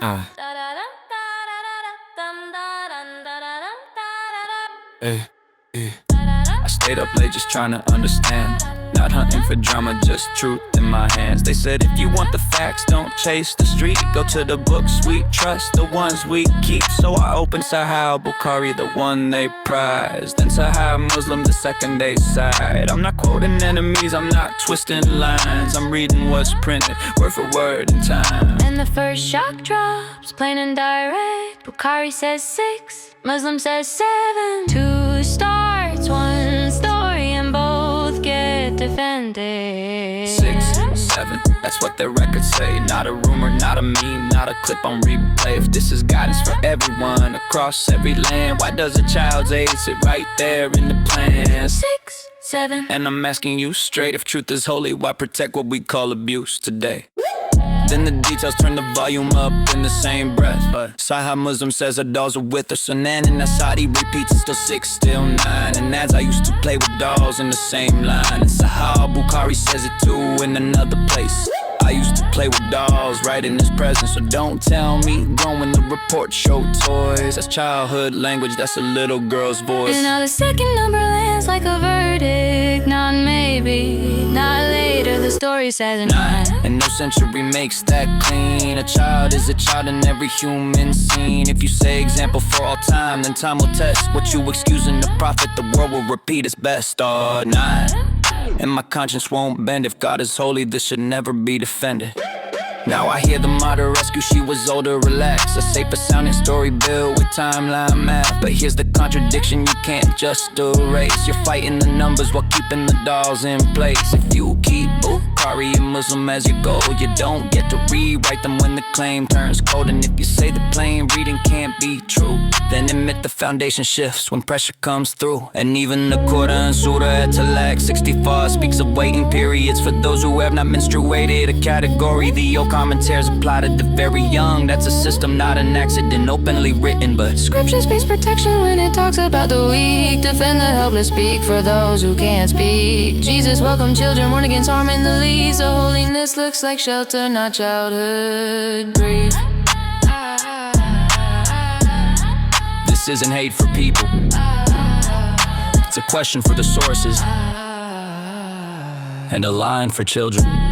Uh. Hey, hey. I stayed up late just trying to understand. Not hunting for drama, just truth in my hands. They said if you want the facts, don't chase the street. Go to the books we trust, the ones we keep. So I opened Sahih al-Bukhari, the one they prize. Then Sahih Muslim, the second they cite. I'm not quoting enemies, I'm not twisting lines. I'm reading what's printed, word for word in time. And the first shock drops, plain and direct. Bukhari says 6, Muslim says 7. 2 starts, 1 story, and both get defended. 6, 7, that's what their records say. Not a rumor, not a meme, not a clip on replay. If this is guidance for everyone across every land, why does a child's age sit right there in the plan? 6, 7. And I'm asking you straight, if truth is holy, why protect what we call abuse today? Then the details turn the volume up in the same breath. But Sahih Muslim says our dolls are with her Sunan, and Asadi repeats it's still 6, still 9. And as I used to play with dolls in the same line, and Sahih al-Bukhari says it too in another place. I used to play with dolls right in his presence. So don't tell me growing the report show toys. That's childhood language, that's a little girl's voice. And now the second number lands like a verdict. Not maybe, not later, the story says 9. And no century makes that clean. A child is a child in every human scene. If you say example for all time, then time will test what you excusing the prophet. The world will repeat its best. 9. And my conscience won't bend. If God is holy, this should never be defended. Now I hear the martyr rescue, she was older, relax. A safer sounding story built with timeline math. But here's the contradiction you can't just erase. You're fighting the numbers while keeping the dolls in place. If you keep Bukhari and Muslim as your goal, you don't get to rewrite them when the claim turns cold. And if you say the plain reading can't be true, then admit the foundation shifts when pressure comes through. And even the Quran Surah at Talaq 64 speaks of waiting periods for those who have not menstruated. A category the old commentaries apply to the very young. That's a system, not an accident, openly written. But Scripture speaks protection when it talks about the weak. Defend the helpless, speak for those who can't speak. Jesus welcomed children, warned against harm in the least. So holiness looks like shelter, not childhood grief. this isn't hate for people. It's a question for the sources and a line for children.